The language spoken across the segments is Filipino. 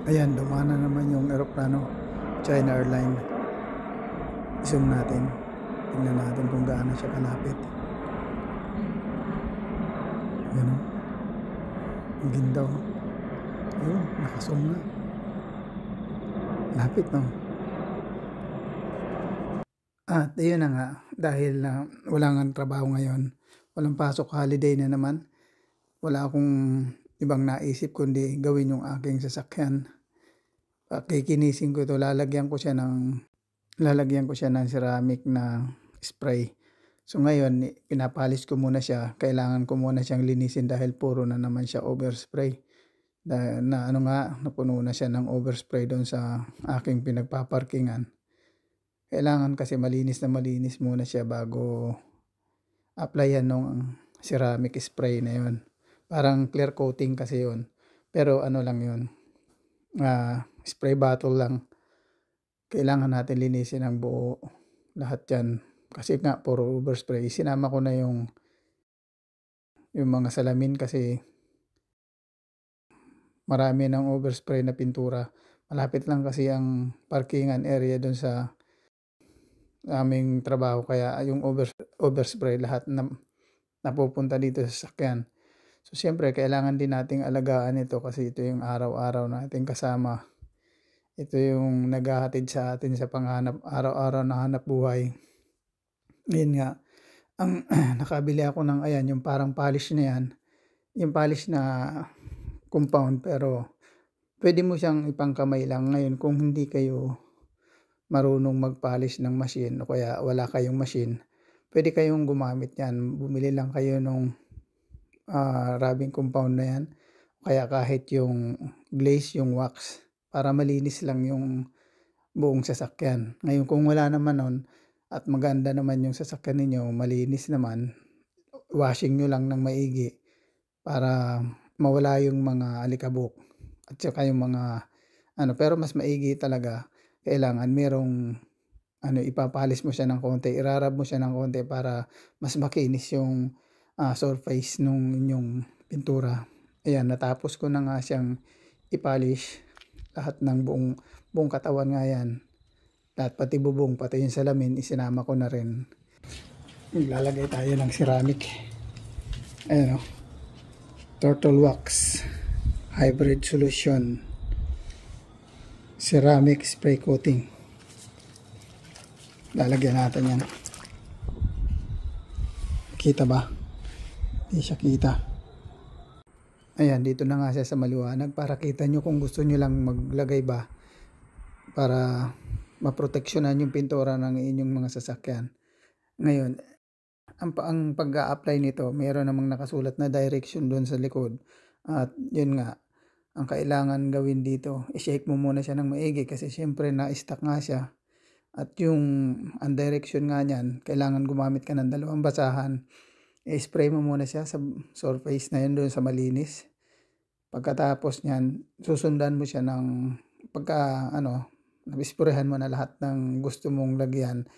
Ayan, dumana naman yung eroplano, China Airline. Zoom natin. Tingnan natin kung gaano siya kalapit. Ayan o. Ang ganda o. Ayun, nakazoom na. Lapit no. At ayun na nga, dahil wala nga trabaho ngayon, walang pasok, holiday na naman, wala akong ibang naisip kundi gawin yung aking sasakyan. Kikinisin ko ito, lalagyan ko siya ng ceramic na spray. So ngayon, pinapalis ko muna siya. Kailangan ko muna siyang linisin dahil puro na naman siya overspray. Napuno na siya ng overspray doon sa aking pinagpaparkingan. Kailangan kasi malinis muna siya bago applyan ng ceramic spray na yun. Parang clear coating kasi yun. Pero ano lang yun, spray bottle lang. Kailangan natin linisin ang buo lahat yan. Kasi nga puro overspray. Sinama ko na yung mga salamin kasi marami ng overspray na pintura. Malapit lang kasi ang parkingan area doon sa aming trabaho, kaya yung overspray lahat na napupunta dito sa sasakyan. So siyempre kailangan din nating alagaan ito kasi ito yung araw-araw nating kasama. Ito yung naghahatid sa atin sa panghanap araw-araw na hanap buhay. Ngayon nga, ang nakabili ako ng ayan, yung parang polish na yan. Yung polish na compound, pero pwede mo siyang ipangkamay lang. Ngayon kung hindi kayo marunong mag-polish ng machine o kaya wala kayong machine, pwede kayong gumamit yan. Bumili lang kayo nung rubbing compound na yan. Kaya kahit yung glaze, yung wax, para malinis lang yung buong sasakyan. Ngayon kung wala naman nun at maganda naman yung sasakyan ninyo, malinis naman, washing nyo lang ng maigi para mawala yung mga alikabok at saka yung mga pero mas maigi talaga. Kailangan merong ipapalis mo siya ng konti, irarab mo siya ng konti para mas makinis yung surface nung inyong pintura. Ayan, natapos ko na nga siyang ipolish lahat ng buong katawan nga yan. Lahat, pati bubong, pati yung salamin, isinama ko na rin. Lalagay tayo ng ceramic. Ayan o. Turtle wax hybrid solution ceramic spray coating. Lalagyan natin yan. Kita ba? Hindi siya kita. Ayan, dito na nga siya sa maliwanag para kita nyo kung gusto nyo lang maglagay ba para maproteksyonan yung pintura ng inyong mga sasakyan. Ngayon, ang pag-a-apply nito, mayroon namang nakasulat na direction doon sa likod. At yun nga, ang kailangan gawin dito, i-shake mo muna siya ng maigi kasi syempre na-stuck nga siya. At ang direction nga niyan, kailangan gumamit ka ng dalawang basahan. I-spray mo muna siya sa surface na yun doon sa malinis. Pagkatapos niyan, susundan mo siya ng nabispurahan mo na lahat ng gusto mong lagyan.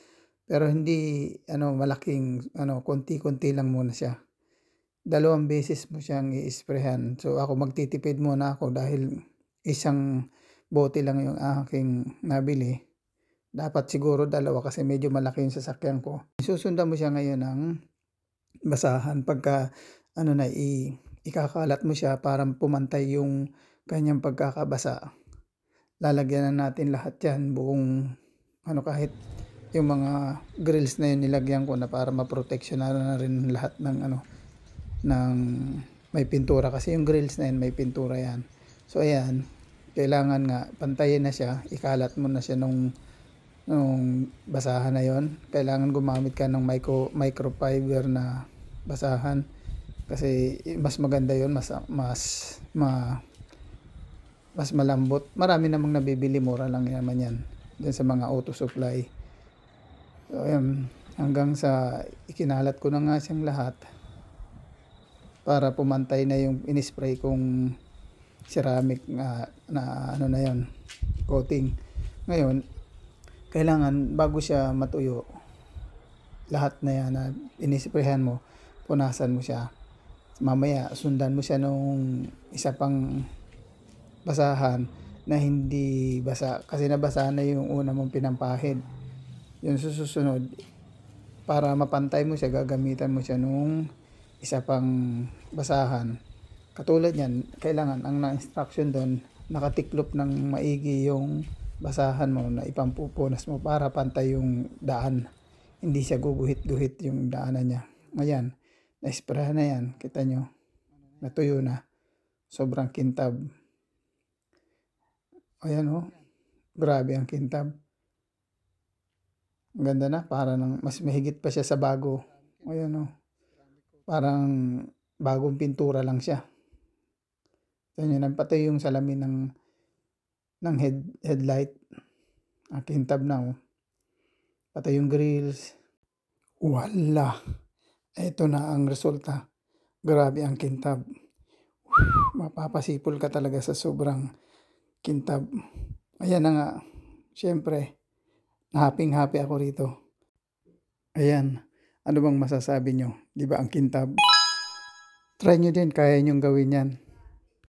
Pero hindi malaking konti-konti lang muna siya. 2 beses mo siyang i-sprayhan. So ako magtitipid muna ako dahil isang bote lang yung aking nabili. Dapat siguro 2 kasi medyo malaki yung sasakyan ko. Susundan mo siya ngayon ng basahan. Pagka ikakalat mo siya para pumantay yung kanyang pagkakabasa. Lalagyan na natin lahat yan, buong kahit yung mga grills na yun nilagyan ko na para maproteksyonan na rin lahat ng may pintura kasi yung grills na yun may pintura yan. So ayan, kailangan nga pantayin na siya, ikalat mo na siya nung basahan na yon. Kailangan gumamit ka ng microfiber na basahan kasi mas maganda yon, mas malambot. Marami namang nabibili, mura lang naman yan dyan sa mga auto supply. So ayan, hanggang sa ikinalat ko na nga siyang lahat para pumantay na yung in-spray kong ceramic na yon, coating. Ngayon, kailangan bago siya matuyo, lahat na yan na in-sprayhan mo, punasan mo siya. Mamaya, sundan mo siya nung isa pang basahan, na hindi basa. Kasi nabasa na yung una mong pinampahid. Yung susunod, para mapantay mo siya, gagamitan mo siya nung isa pang basahan. Katulad yan, kailangan ang na-instruction doon, nakatiklop ng maigi yung basahan mo na ipampupunas mo para pantay yung daan. Hindi siya guguhit-guhit yung daanan niya. Ayan, na-sprayan na yan. Kita nyo, natuyo na. Sobrang kintab. Ayan oh, grabe ang kintab. Ang ganda na, para ng mas mahigit pa siya sa bago. Ayan oh, parang bagong pintura lang siya. Ayan, pati yung salamin ng headlight. Ang kintab na oh. Pati yung grills. Wala. Ito na ang resulta. Grabe ang kintab. Mapapasipol ka talaga sa sobrang kintab. Ayan na nga. Siyempre, happy ako rito. Ayan. Ano bang masasabi nyo? Di ba ang kintab? Try nyo din. Kaya nyong gawin yan.